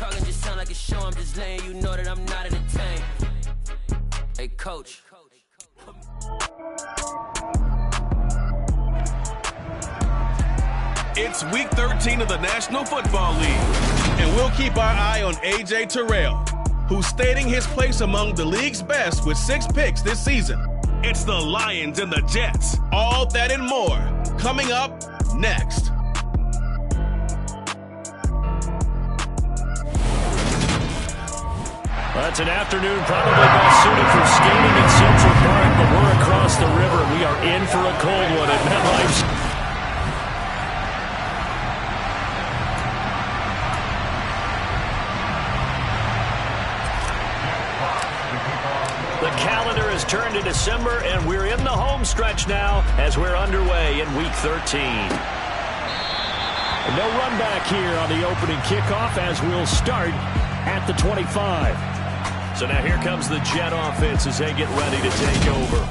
talking just sound like a show. I'm just letting you know that I'm not entertained. Hey, coach. It's week 13 of the National Football League, and we'll keep our eye on A.J. Terrell, who's stating his place among the league's best with 6 picks this season. It's the Lions and the Jets. All that and more coming up next. Well, it's an afternoon probably best suited for skating in Central Park, but we're across the river. We are in for a cold one at MetLife. The calendar has turned to December, and we're in the home stretch now as we're underway in Week 13. No run back here on the opening kickoff as we'll start at the 25. So now here comes the Jet offense as they get ready to take over.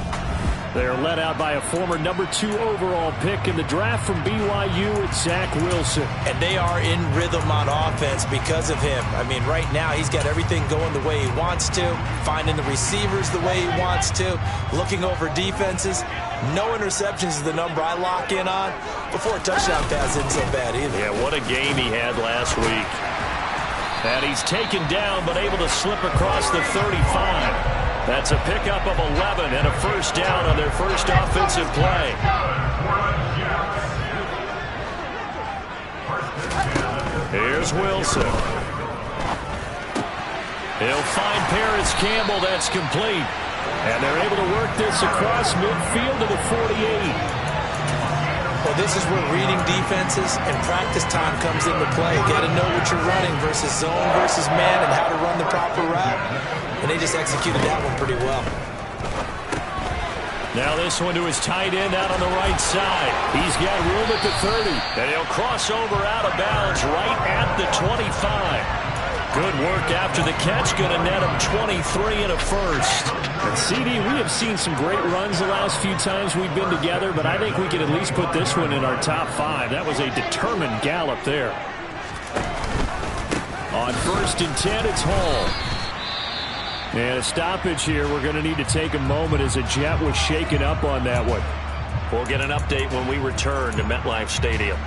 They're led out by a former number 2 overall pick in the draft from BYU, it's Zach Wilson. And they are in rhythm on offense because of him. I mean, right now he's got everything going the way he wants to, finding the receivers the way he wants to, looking over defenses. No interceptions is the number I lock in on. Before a touchdown pass isn't so bad either. Yeah, what a game he had last week. And he's taken down but able to slip across the 35. That's a pickup of 11 and a first down on their first offensive play. Here's Wilson. He'll find Paris Campbell. That's complete. And they're able to work this across midfield to the 48. Well, this is where reading defenses and practice time comes into play. You got to know what you're running versus zone versus man and how to run the proper route. And they just executed that one pretty well. Now this one to his tight end out on the right side. He's got room at the 30. And he'll cross over out of bounds right at the 25. Good work after the catch. Going to net him 23 and a first. And CD, we have seen some great runs the last few times we've been together, but I think we can at least put this one in our top 5. That was a determined gallop there. On 1st and 10, it's Hall. And a stoppage here. We're going to need to take a moment as a Jet was shaken up on that one. We'll get an update when we return to MetLife Stadium.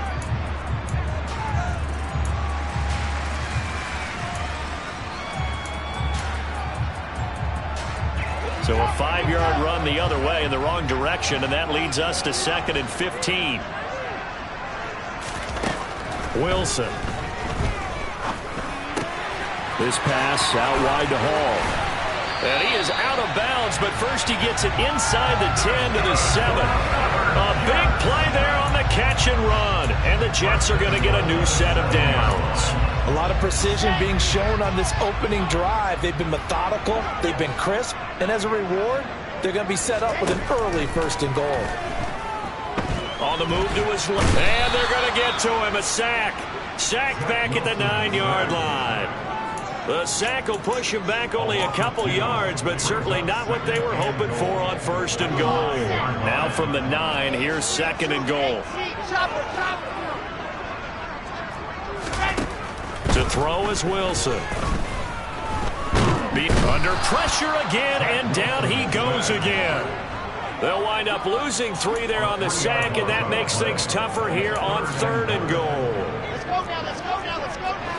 So a 5-yard run the other way in the wrong direction, and that leads us to 2nd and 15. Wilson. This pass out wide to Hall. And he is out of bounds, but first he gets it inside the 10 to the 7. A big play there on the catch and run, and the Jets are going to get a new set of downs. A lot of precision being shown on this opening drive. They've been methodical, they've been crisp, and as a reward, they're going to be set up with an early 1st and goal. On the move to his left, and they're going to get to him. A sack. Sacked back at the 9-yard line. The sack will push him back only a couple yards, but certainly not what they were hoping for on 1st and goal. Now from the 9, here's 2nd and goal. To throw is Wilson. Under pressure again, and down he goes again. They'll wind up losing 3 there on the sack, and that makes things tougher here on 3rd and goal. Let's go now, let's go now, let's go now.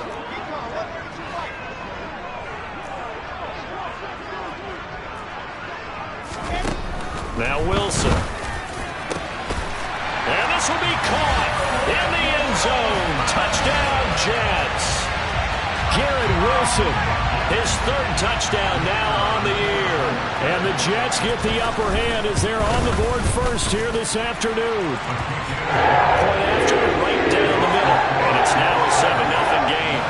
Now Wilson. And this will be caught in the end zone. Touchdown, Jets. Garrett Wilson, his 3rd touchdown now on the year. And the Jets get the upper hand as they're on the board first here this afternoon. Point after right down the middle. And it's now a 7-0 game.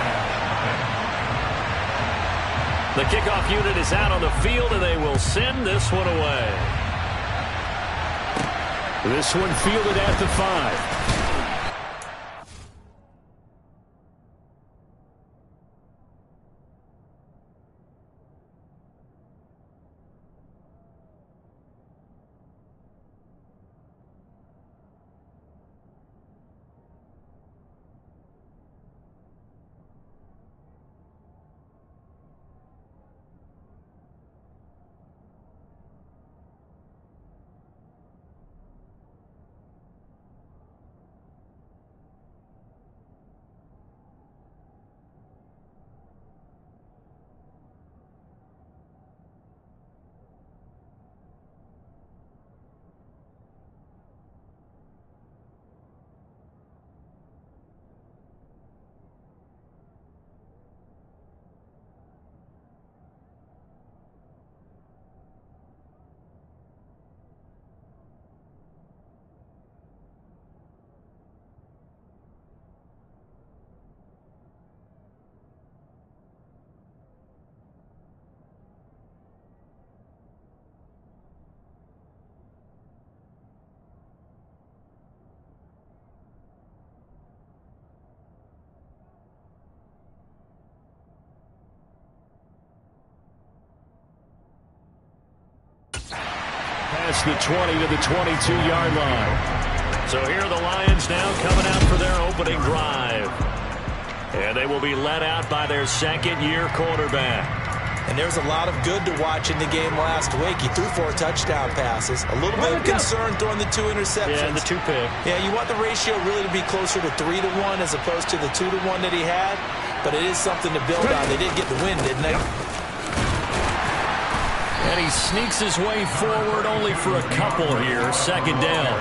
The kickoff unit is out on the field, and they will send this one away. This one fielded at the 5. past the 20 to the 22-yard line. So here are the Lions now coming out for their opening drive. And they will be led out by their second-year quarterback. And there's a lot of good to watch in the game last week. He threw 4 touchdown passes. A little bit of concern throwing the 2 interceptions. Yeah, and the 2 pick. Yeah, you want the ratio really to be closer to 3-to-1 as opposed to the 2-to-1 that he had. But it is something to build on. They did get the win, didn't they? And he sneaks his way forward only for a couple here. Second down.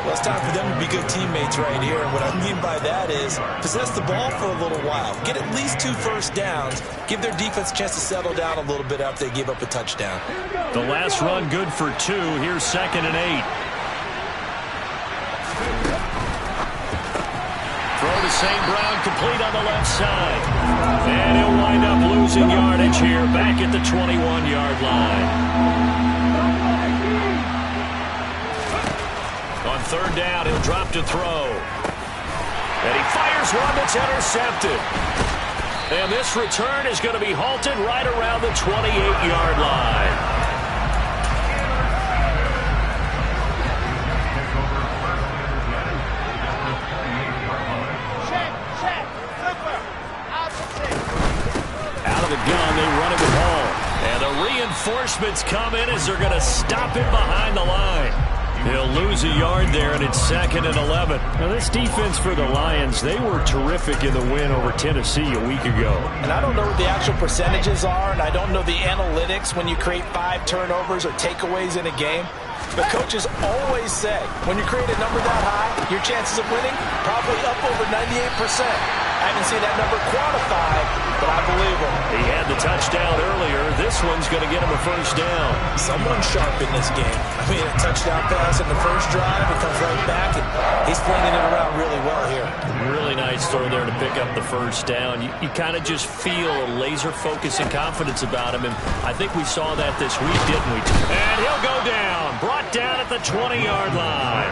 Well, it's time for them to be good teammates right here. And what I mean by that is possess the ball for a little while. Get at least 2 first downs. Give their defense a chance to settle down a little bit after they give up a touchdown. The last run good for 2. Here's 2nd and 8. Throw to St. Brown, complete on the left side. And he'll wind up losing yardage here back at the 21-yard line. On 3rd down, he'll drop to throw. And he fires one that's intercepted. And this return is going to be halted right around the 28-yard line. Out of the gun, they run it with Hall. And the reinforcements come in as they're going to stop him behind the line. He'll lose a yard there, and it's 2nd and 11. Now, this defense for the Lions, they were terrific in the win over Tennessee a week ago. And I don't know what the actual percentages are, and I don't know the analytics when you create 5 turnovers or takeaways in a game. But coaches always say, when you create a number that high, your chances of winning probably up over 98%. I haven't seen that number quantified, but I believe him. He had the touchdown earlier. This one's going to get him a first down. Someone's sharp in this game. I mean, a touchdown pass in the first drive, it comes right back, and he's flinging it around really well here. Really nice throw there to pick up the first down. You kind of just feel a laser focus and confidence about him, and I think we saw that this week, didn't we? And he'll go down, brought down at the 20-yard line.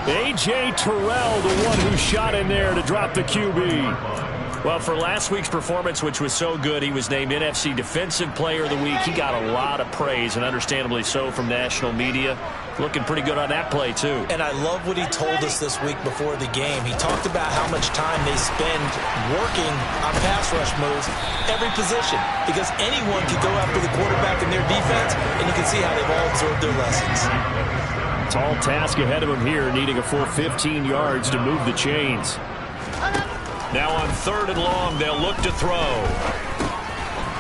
A.J. Terrell, the one who shot in there to drop the QB. Well, for last week's performance, which was so good, he was named NFC Defensive Player of the Week. He got a lot of praise, and understandably so, from national media. Looking pretty good on that play, too. And I love what he told us this week before the game. He talked about how much time they spend working on pass rush moves, every position, because anyone can go after the quarterback in their defense, and you can see how they've all absorbed their lessons. Tall task ahead of him here, needing a full 15 yards to move the chains. Now on 3rd and long, they'll look to throw.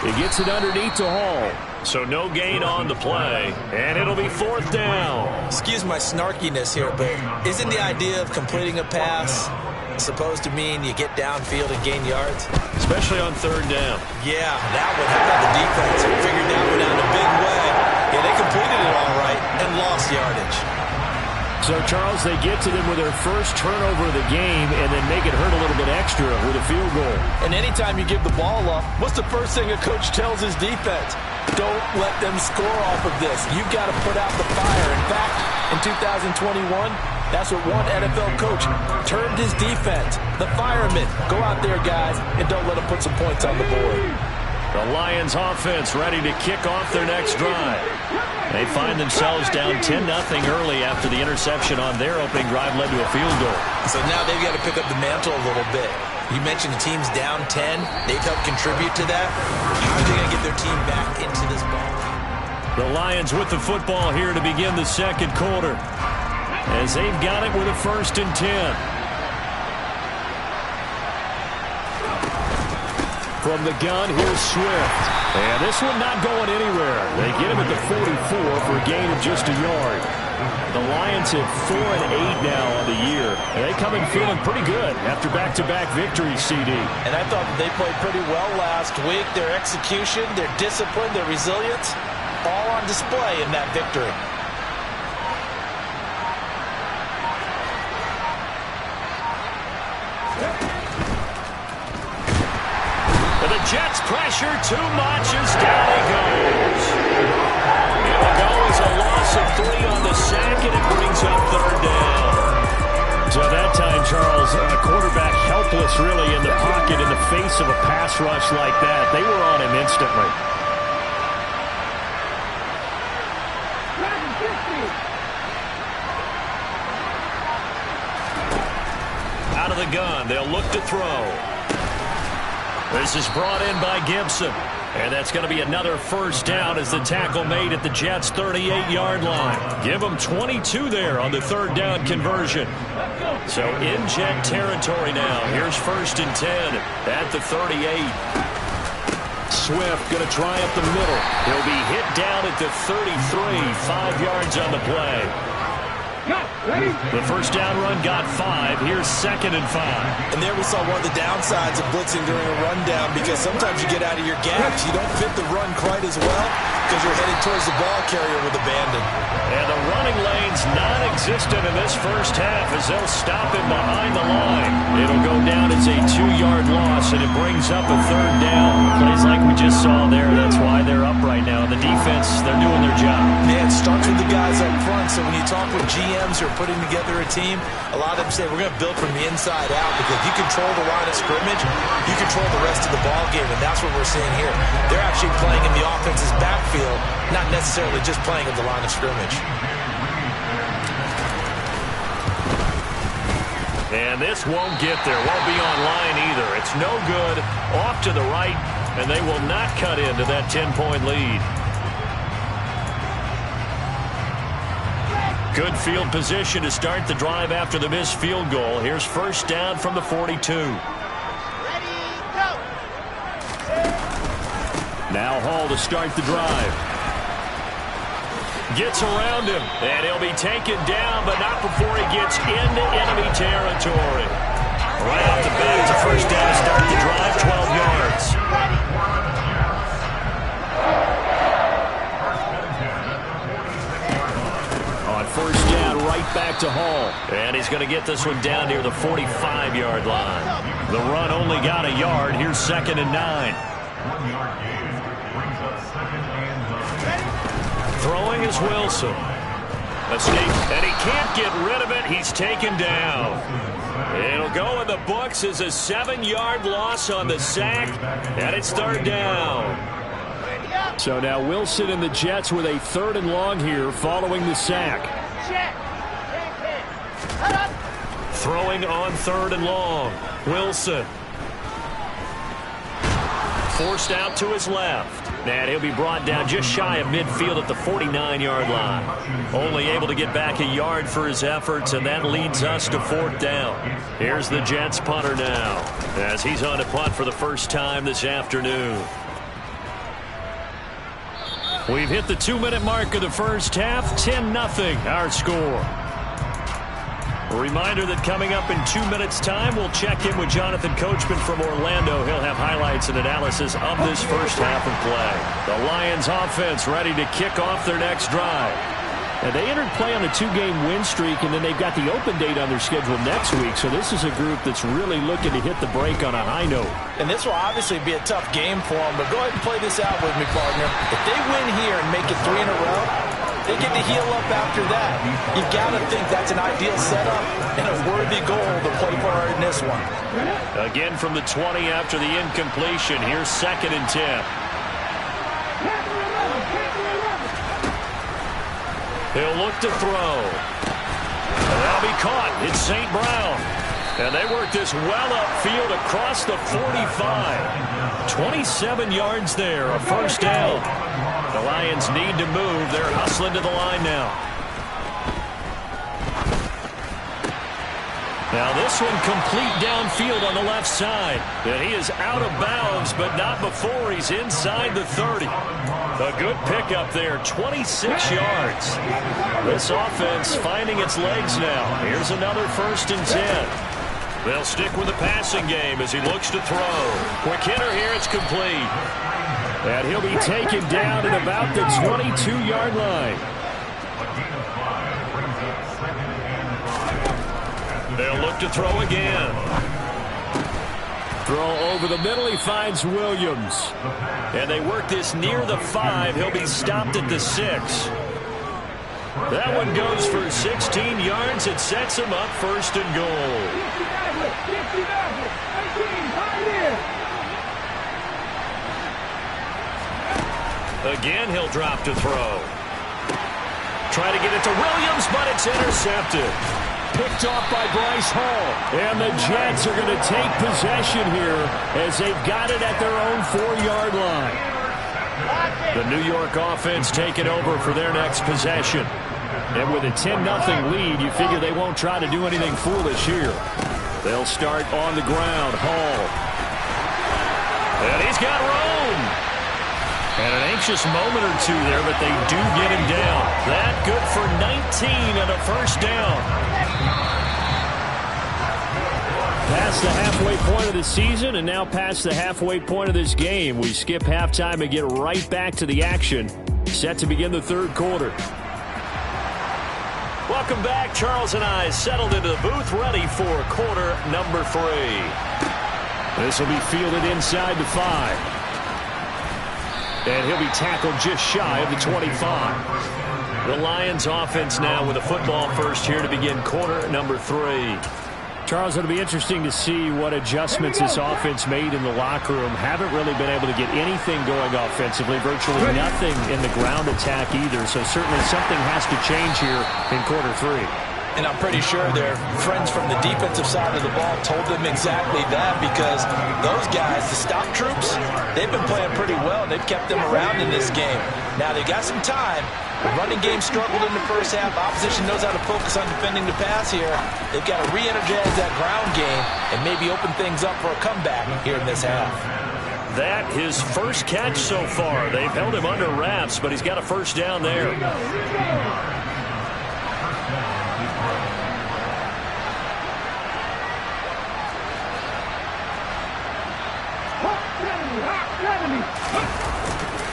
He gets it underneath to Hall. So no gain on the play, and it'll be 4th down. Excuse my snarkiness here, but isn't the idea of completing a pass supposed to mean you get downfield and gain yards? Especially on 3rd down. Yeah, that one. How about the defense? Figured that one out in a big way. Yeah, they completed it all right and lost yardage. So, Charles, they get to them with their first turnover of the game and then make it hurt a little bit extra with a field goal. And anytime you give the ball up, what's the first thing a coach tells his defense? Don't let them score off of this. You've got to put out the fire. In fact, in 2021, that's what one NFL coach termed his defense. The firemen. Go out there, guys, and don't let them put some points on the board. The Lions offense ready to kick off their next drive. They find themselves down 10-0 early after the interception on their opening drive led to a field goal. So now they've got to pick up the mantle a little bit. You mentioned the team's down 10. They've helped contribute to that. How are they going to get their team back into this ball? The Lions with the football here to begin the second quarter, as they've got it with a 1st and 10. From the gun, here's Swift. And this one not going anywhere. They get him at the 44 for a gain of just a yard. The Lions have 4 and 8 now on the year. And they come in feeling pretty good after back-to-back victories, CD. And I thought that they played pretty well last week. Their execution, their discipline, their resilience, all on display in that victory. The Jets pressure too much as down he goes. It will go as a loss of 3 on the sack, and it brings up 3rd down. So that time, Charles, a quarterback helpless really in the pocket in the face of a pass rush like that. They were on him instantly. out of the gun. They'll look to throw. This is brought in by Gibson. And that's going to be another first down as the tackle made at the Jets' 38-yard line. Give them 22 there on the third down conversion. So in Jet territory now. Here's 1st and 10 at the 38. Swift going to try up the middle. He'll be hit down at the 33, 5 yards on the play. The first down run got 5. Here's 2nd and 5. And there we saw one of the downsides of blitzing during a rundown, because sometimes you get out of your gaps. You don't fit the run quite as well because you're headed towards the ball carrier with abandon. And the running lane's non-existent in this first half as they'll stop him behind the line. It'll go down as a 2-yard loss, and it brings up a 3rd down. Plays like we just saw there. That's why they're up right now. The defense, they're doing their job. Yeah, it starts with the guys up front. So when you talk with GMs who are putting together a team, a lot of them say we're going to build from the inside out, because if you control the line of scrimmage, you control the rest of the ball game, and that's what we're seeing here. They're actually playing in the offense's backfield, not necessarily just playing at the line of scrimmage. And this won't get there. Won't be on line either. It's no good. Off to the right, and they will not cut into that 10-point lead. Good field position to start the drive after the missed field goal. Here's 1st down from the 42. Ready, go! Now Hall to start the drive. Gets around him, and he'll be taken down, but not before he gets into enemy territory. Right off the bat, it's a first down to start the drive, 12 yards. On 1st down, right back to Hall. And he's going to get this one down near the 45-yard line. The run only got a yard. Here's 2nd and 9. Throwing is Wilson. And he can't get rid of it. He's taken down. It'll go in the books as a 7-yard loss on the sack, and it's 3rd down. So now Wilson and the Jets with a 3rd and long here following the sack. Throwing on 3rd and long. Wilson. Forced out to his left. And he'll be brought down just shy of midfield at the 49-yard line. Only able to get back a yard for his efforts, and that leads us to 4th down. Here's the Jets punter now, as he's on to punt for the first time this afternoon. We've hit the 2-minute mark of the first half. 10-0 our score. A reminder that coming up in 2 minutes' time, we'll check in with Jonathan Coachman from Orlando. He'll have highlights and analysis of this first half of play. The Lions offense ready to kick off their next drive. And they entered play on a 2-game win streak, and then they've got the open date on their schedule next week. So this is a group that's really looking to hit the break on a high note. And this will obviously be a tough game for them, but go ahead and play this out with me, partner. If they win here and make it 3 in a row, they get to heal up after that. You've got to think that's an ideal setup and a worthy goal to play for in this one. Again from the 20 after the incompletion. Here's 2nd and 10. He'll look to throw. And that'll be caught. It's St. Brown. And they work this well upfield across the 45. 27 yards there, a first down. The Lions need to move. They're hustling to the line now. Now this one complete downfield on the left side. And he is out of bounds, but not before he's inside the 30. A good pickup there, 26 yards. This offense finding its legs now. Here's another 1st and 10. They'll stick with the passing game as he looks to throw. Quick hitter here, it's complete. And he'll be taken down at about the 22-yard line. They'll look to throw again. Throw over the middle, he finds Williams. And they work this near the 5. He'll be stopped at the 6. That one goes for 16 yards. It sets him up 1st and goal. Again, he'll drop to throw. Try to get it to Williams, but it's intercepted. picked off by Bryce Hall. And the Jets are going to take possession here as they've got it at their own 4-yard line. The New York offense taking over for their next possession. And with a 10-0 lead, you figure they won't try to do anything foolish here. They'll start on the ground. Hall. And he's got room. And an anxious moment or two there, but they do get him down. That good for 19 and a first down. Past the halfway point of the season and now past the halfway point of this game. We skip halftime and get right back to the action. Set to begin the third quarter. Welcome back. Charles and I settled into the booth, ready for quarter number 3. This will be fielded inside the 5. And he'll be tackled just shy of the 25. The Lions offense now with a football first here to begin quarter number 3. Charles, it'll be interesting to see what adjustments this offense made in the locker room. Haven't really been able to get anything going offensively. Virtually nothing in the ground attack either. So certainly something has to change here in quarter 3. And I'm pretty sure their friends from the defensive side of the ball told them exactly that, because those guys, the stock troops, they've been playing pretty well. They've kept them around in this game. Now they got some time. The running game struggled in the first half. Opposition knows how to focus on defending the pass here. They've got to re-energize that ground game and maybe open things up for a comeback here in this half. That his first catch so far. They've held him under wraps, but he's got a first down there.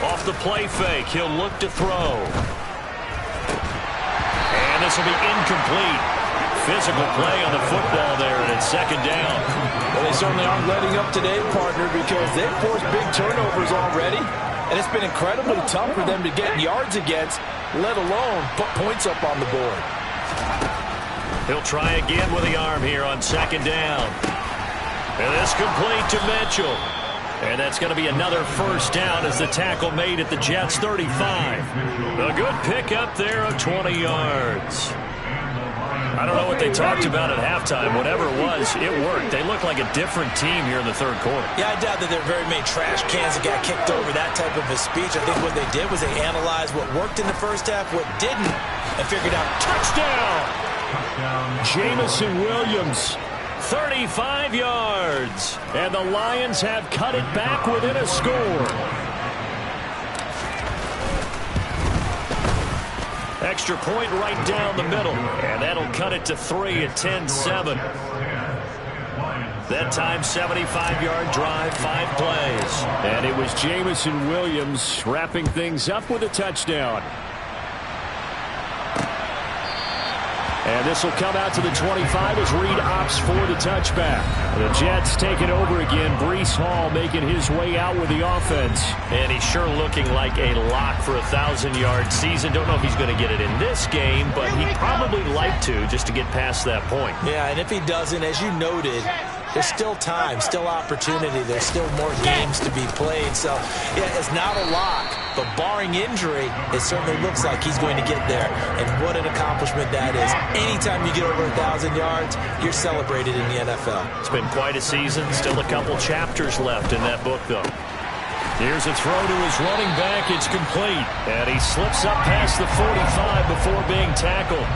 Off the play fake, he'll look to throw. And this will be incomplete. Physical play on the football there, and it's second down. Well, they certainly aren't letting up today, partner, because they've forced big turnovers already. And it's been incredibly tough for them to get yards against, let alone put points up on the board. He'll try again with the arm here on second down. And this complete to Mitchell. And that's going to be another first down as the tackle made at the Jets' 35. A good pickup there of 20 yards. I don't know what they talked about at halftime. Whatever it was, it worked. They look like a different team here in the third quarter. Yeah, I doubt that there are very many trash cans that got kicked over, that type of a speech. I think what they did was they analyzed what worked in the first half, what didn't, and figured out touchdown. Jamison Williams, 35 yards. And the Lions have cut it back within a score. Extra point right down the middle. And that'll cut it to 3 at 10-7. That time, 75-yard drive, 5 plays. And it was Jamison Williams wrapping things up with a touchdown. And this will come out to the 25 as Reed opts for the touchback. The Jets take it over again. Breece Hall making his way out with the offense. And he's sure looking like a lock for a 1,000-yard season. Don't know if he's going to get it in this game, but he'd probably like to just to get past that point. Yeah, and if he doesn't, as you noted, there's still time, still opportunity. There's still more games to be played. So, yeah, it's not a lock. But barring injury, it certainly looks like he's going to get there. And what an accomplishment that is. Anytime you get over 1,000 yards, you're celebrated in the NFL. It's been quite a season. Still a couple chapters left in that book, though. Here's a throw to his running back. It's complete. And he slips up past the 45 before being tackled.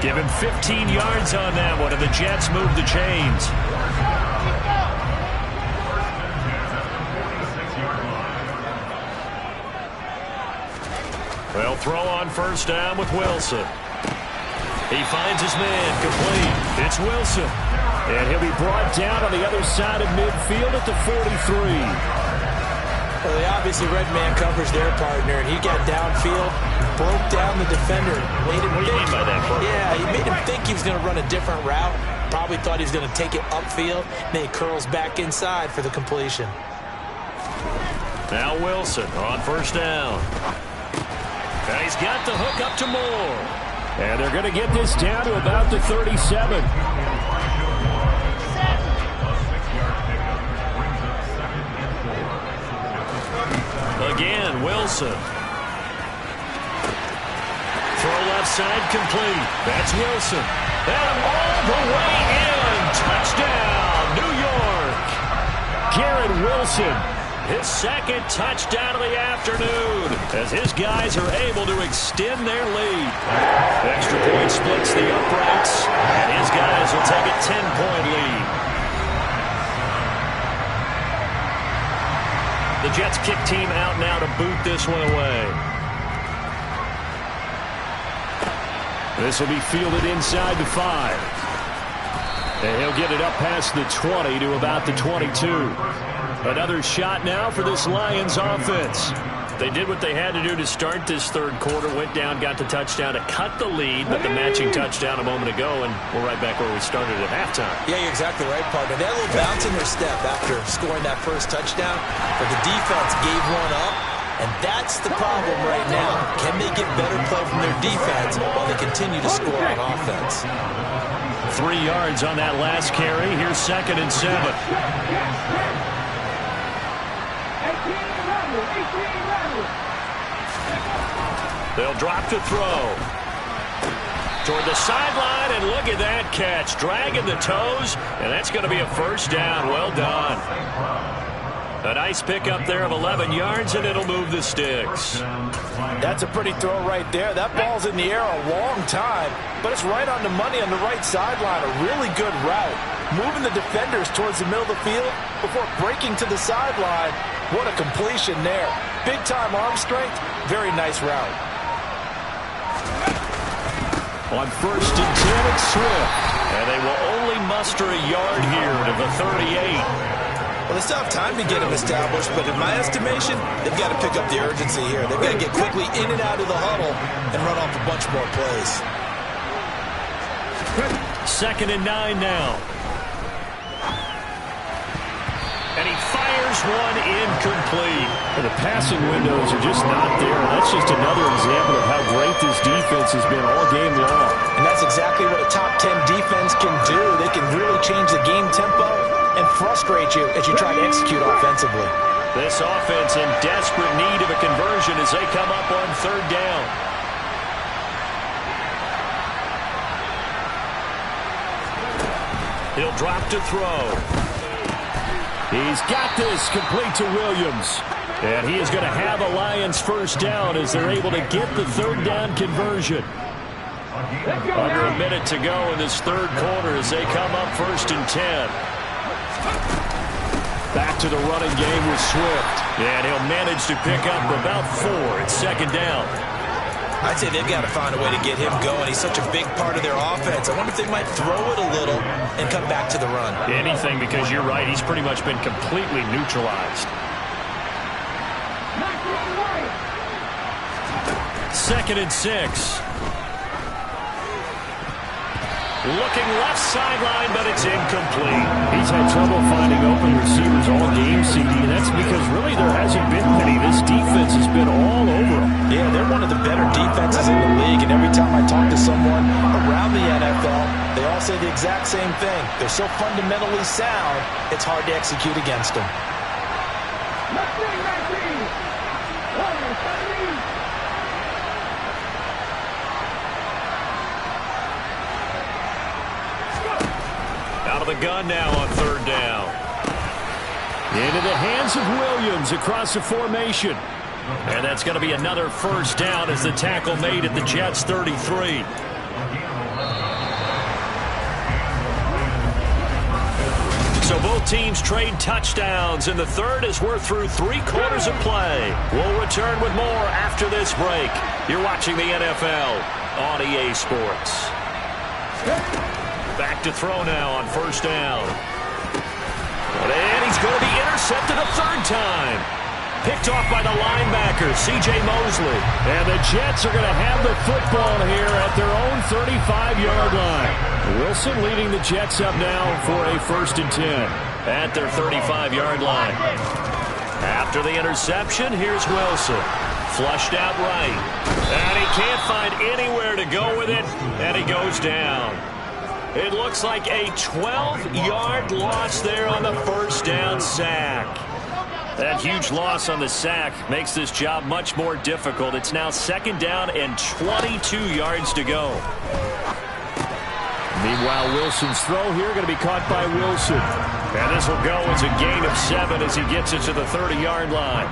Give him 15 yards on that one, and the Jets move the chains. Well, throw on first down with Wilson. He finds his man, complete. It's Wilson. And he'll be brought down on the other side of midfield at the 43. Well, they obviously red man covers their partner, and he got downfield, broke down the defender. Made him what do you mean by that, Bert? Yeah, he made him think he was going to run a different route. Probably thought he was going to take it upfield. Then he curls back inside for the completion. Now Wilson on first down. And he's got the hook up to Moore. And they're going to get this down to about the 37. Again, Wilson. Throw left side complete. That's Wilson. And all the way in. Touchdown, New York. Garrett Wilson, his second touchdown of the afternoon, as his guys are able to extend their lead. Extra point splits the uprights, and his guys will take a 10-point lead. The Jets kick team out now to boot this one away. This will be fielded inside the 5. And he'll get it up past the 20 to about the 22. Another shot now for this Lions offense. They did what they had to do to start this third quarter, went down, got the touchdown to cut the lead, but the matching touchdown a moment ago, and we're right back where we started at halftime. Yeah, you're exactly right, partner. They had a little bounce in their step after scoring that first touchdown, but the defense gave one up, and that's the problem right now. Can they get better play from their defense while they continue to score on offense? 3 yards on that last carry. Here's 2nd and 7. They'll drop to throw. Toward the sideline, and look at that catch. Dragging the toes, and that's going to be a first down. Well done. A nice pickup there of 11 yards, and it'll move the sticks. That's a pretty throw right there. That ball's in the air a long time, but it's right on the money on the right sideline. A really good route. Moving the defenders towards the middle of the field before breaking to the sideline. What a completion there. Big-time arm strength. Very nice route. On 1st and 10, it's Swift. And they will only muster a yard here to the 38. Well, they still have time to get him established, but in my estimation, they've got to pick up the urgency here. They've got to get quickly in and out of the huddle and run off a bunch more plays. 2nd and 9 now. And he fires one incomplete. And the passing windows are just not there. And that's just another example of how great this defense has been all game long. And that's exactly what a top 10 defense can do. They can really change the game tempo and frustrate you as you try to execute offensively. This offense in desperate need of a conversion as they come up on 3rd down. He'll drop to throw. He's got this complete to Williams. And he is going to have a Lions first down as they're able to get the 3rd down conversion. Under a minute to go in this third quarter as they come up 1st and 10. Back to the running game with Swift. And he'll manage to pick up about 4. It's 2nd down. I'd say they've got to find a way to get him going. He's such a big part of their offense. I wonder if they might throw it a little and come back to the run. Anything, because you're right. He's pretty much been completely neutralized. 2nd and 6. Looking left sideline, but it's incomplete. He's had trouble finding open receivers all game, CD, and that's because really there hasn't been many. This defense has been all over them. Yeah, they're one of the better defenses in the league, and every time I talk to someone around the NFL, they all say the exact same thing. They're so fundamentally sound, it's hard to execute against them. Out of the gun now on 3rd down. Into the hands of Williams across the formation. And that's going to be another first down as the tackle made at the Jets' 33. So both teams trade touchdowns in the third as we're through 3 quarters of play. We'll return with more after this break. You're watching the NFL on EA Sports. Back to throw now on 1st down. And he's going to be intercepted a 3rd time. Picked off by the linebacker, C.J. Mosley. And the Jets are going to have the football here at their own 35-yard line. Wilson leading the Jets up now for a 1st and 10 at their 35-yard line. After the interception, here's Wilson. Flushed out right. And he can't find anywhere to go with it. And he goes down. It looks like a 12-yard loss there on the 1st down sack. That huge loss on the sack makes this job much more difficult. It's now 2nd down and 22 yards to go. Meanwhile, Wilson's throw here going to be caught by Wilson. And this will go as a gain of 7 as he gets it to the 30-yard line.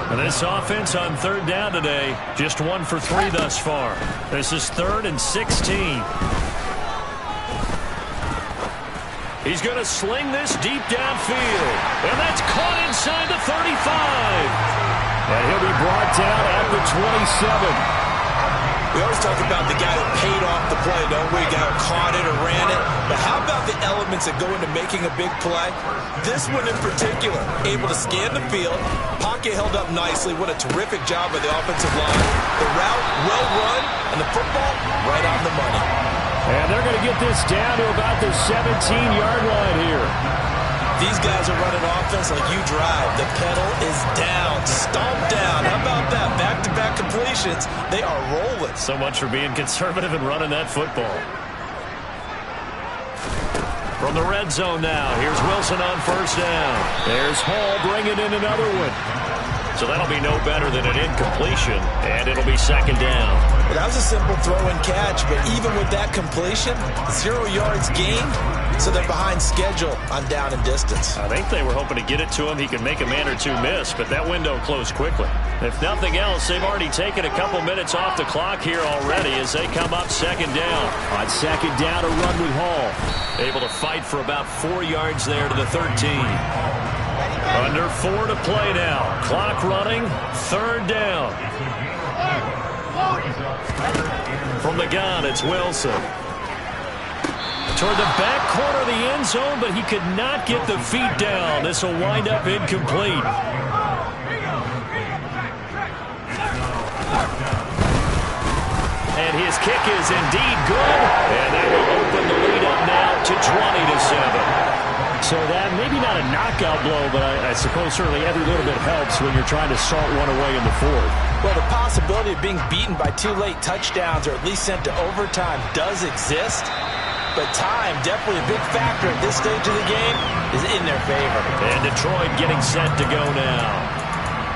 And this offense on third down today, just 1 for 3 thus far. This is 3rd and 16. He's going to sling this deep downfield. And that's caught inside the 35. And he'll be brought down at the 27. We always talk about the guy who paid off the play, don't we? The guy who caught it or ran it. But how about the elements that go into making a big play? This one in particular, able to scan the field, pocket held up nicely. What a terrific job by the offensive line. The route, well run, and the football right on the money. And they're going to get this down to about the 17-yard line here. These guys are running offense like you drive. The pedal is down, stomped down. How about that? Back-to-back completions. They are rolling. So much for being conservative and running that football. From the red zone now, here's Wilson on first down. There's Hall bringing in another one. So that'll be no better than an incompletion, and it'll be 2nd down. Well, that was a simple throw and catch, but even with that completion, 0 yards gained, so they're behind schedule on down and distance. I think they were hoping to get it to him. He could make a man or two miss, but that window closed quickly. If nothing else, they've already taken a couple minutes off the clock here already as they come up 2nd down. On 2nd down, a run with Hall. Able to fight for about 4 yards there to the 13. Under 4 to play now. Clock running. 3rd down. From the gun, it's Wilson. Toward the back corner of the end zone, but he could not get the feet down. This will wind up incomplete. And his kick is indeed good. And that will open the lead up now to 20-7. So that maybe not a knockout blow, but I suppose certainly every little bit helps when you're trying to salt one away in the 4th. Well, the possibility of being beaten by 2 late touchdowns or at least sent to overtime does exist. But time, definitely a big factor at this stage of the game, is in their favor. And Detroit getting set to go now.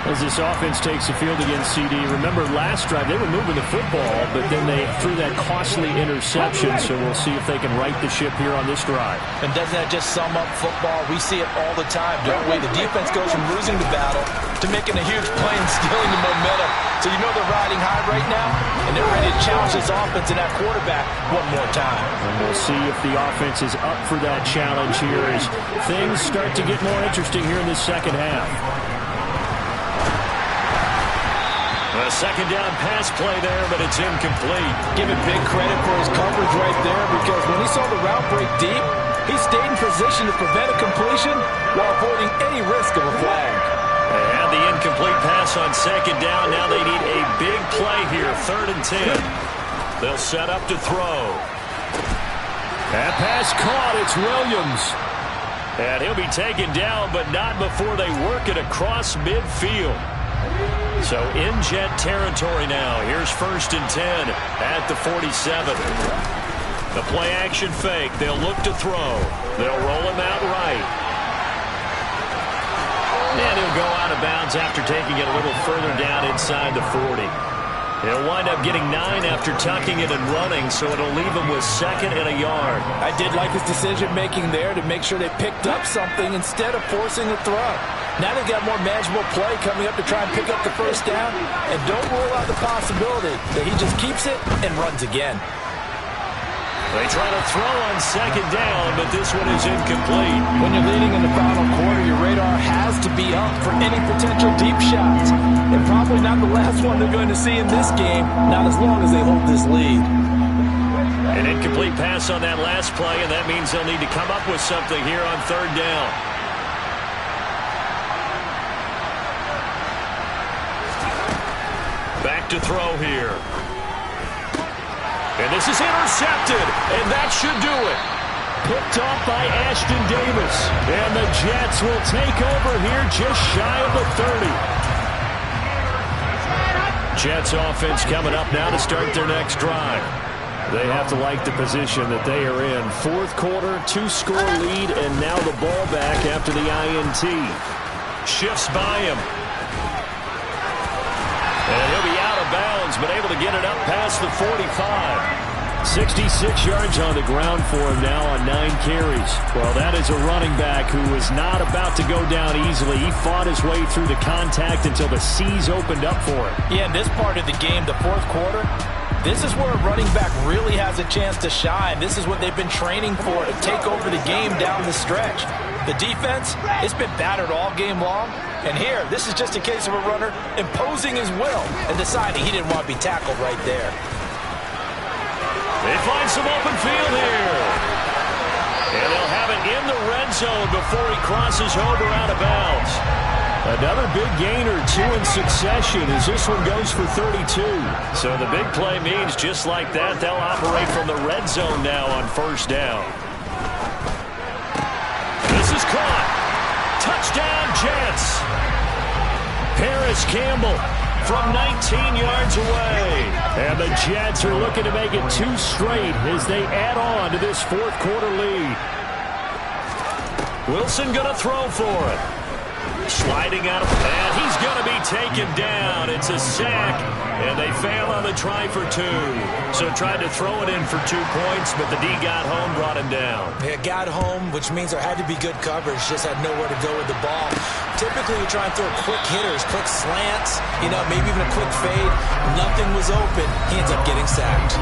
As this offense takes the field against CD, remember last drive they were moving the football, but then they threw that costly interception, so we'll see if they can right the ship here on this drive. And doesn't that just sum up football? We see it all the time, don't we? The defense goes from losing the battle to making a huge play and stealing the momentum. So you know they're riding high right now, and they're ready to challenge this offense and that quarterback one more time. And we'll see if the offense is up for that challenge here as things start to get more interesting here in this 2nd half. A 2nd down pass play there, but it's incomplete. Give him big credit for his coverage right there, because when he saw the route break deep, he stayed in position to prevent a completion while avoiding any risk of a flag. They had the incomplete pass on 2nd down. Now they need a big play here, 3rd and 10. They'll set up to throw. That pass caught. It's Williams. And he'll be taken down, but not before they work it across midfield. So in jet territory now. Here's 1st and 10 at the 47. The play action fake. They'll look to throw. They'll roll him out right. And he'll go out of bounds after taking it a little further down inside the 40. He'll wind up getting 9 after tucking it and running, so it'll leave him with 2nd and a yard. I did like his decision-making there to make sure they picked up something instead of forcing a throw. Now they've got more manageable play coming up to try and pick up the 1st down, and don't rule out the possibility that he just keeps it and runs again. They try to throw on 2nd down, but this one is incomplete. When you're leading in the final quarter, your radar has to be up for any potential deep shots. And probably not the last one they're going to see in this game, not as long as they hold this lead. An incomplete pass on that last play, and that means they'll need to come up with something here on 3rd down. Back to throw here. And this is intercepted, and that should do it. Picked off by Ashton Davis. And the Jets will take over here just shy of the 30. Jets offense coming up now to start their next drive. They have to like the position that they are in. 4th quarter, 2-score lead, and now the ball back after the INT. Shifts by him. And he'll be out of bounds, but able to get it up past the 45. 66 yards on the ground for him now on 9 carries. Well, that is a running back who was not about to go down easily. He fought his way through the contact until the seas opened up for him. Yeah, in this part of the game, the fourth quarter, this is where a running back really has a chance to shine. This is what they've been training for, to take over the game down the stretch. The defense, it's been battered all game long. And here, this is just a case of a runner imposing his will and deciding he didn't want to be tackled right there. They find some open field here. And they'll have it in the red zone before he crosses over out of bounds. Another big gain or 2 in succession as this one goes for 32. So the big play means just like that, they'll operate from the red zone now on first down. This is caught. Touchdown, Jets. Paris Campbell from 19 yards away. And the Jets are looking to make it 2 straight as they add on to this fourth quarter lead. Wilson going to throw for it. Sliding out of that. He's going to be taken down. It's a sack. And they fail on the try for 2. So tried to throw it in for 2 points, but the D got home, brought him down. It got home, which means there had to be good coverage. Just had nowhere to go with the ball. Typically, we try and throw quick hitters, quick slants, maybe even a quick fade. Nothing was open. He ends up getting sacked.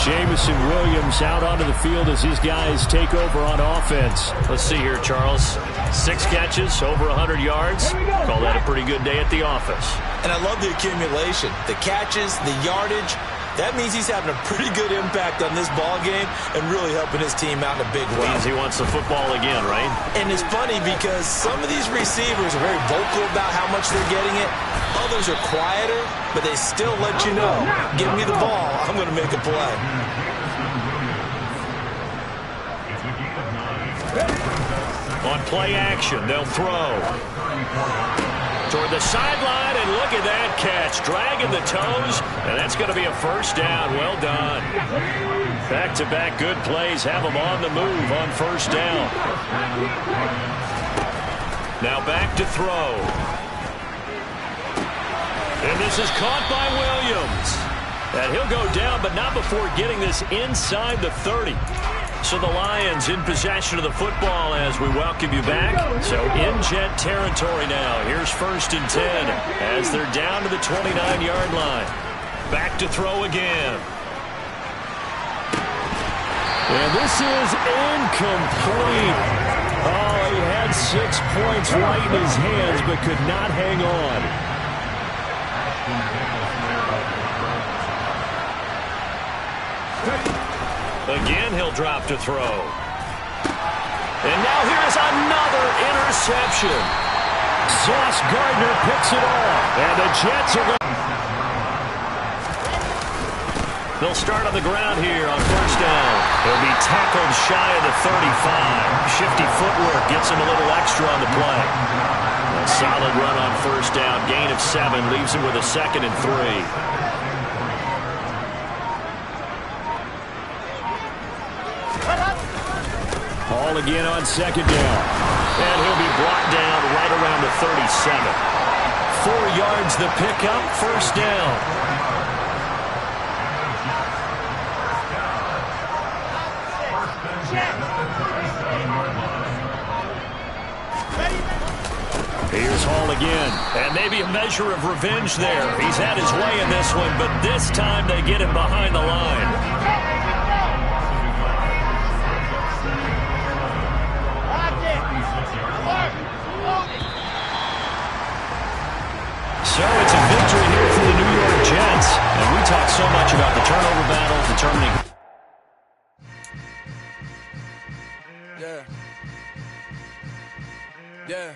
Jamison Williams out onto the field as his guys take over on offense. Let's see here, Charles. 6 catches, over 100 yards. Call that a pretty good day at the office. And I love the accumulation. The catches, the yardage. That means he's having a pretty good impact on this ball game and really helping his team out in a big way. Means he wants the football again, right? And it's funny because some of these receivers are very vocal about how much they're getting it. Others are quieter, but they still let you know, give me the ball, I'm going to make a play. On play action, they'll throw. Toward the sideline, and look at that catch. Dragging the toes, and that's going to be a first down. Well done. Back-to-back good plays have them on the move on first down. Now back to throw. And this is caught by Williams. And he'll go down, but not before getting this inside the 30. So the Lions in possession of the football as we welcome you back. So in Jet territory now. Here's 1st and 10 as they're down to the 29-yard line. Back to throw again. And this is incomplete. Oh, he had 6 points right in his hands but could not hang on. Again, he'll drop to throw. And now here's another interception. Sauce Gardner picks it off. And the Jets are going. They'll start on the ground here on first down. He'll be tackled shy of the 35. Shifty footwork gets him a little extra on the play. A solid run on first down. Gain of 7 leaves him with a 2nd and 3. Ball again on 2nd down. And he'll be brought down right around the 37. 4 yards the pickup, first down. Here's Hall again. And maybe a measure of revenge there. He's had his way in this one, but this time they get him behind the line. So it's a victory here for the New York Jets. And we talk so much about the turnover battle determining. Yeah.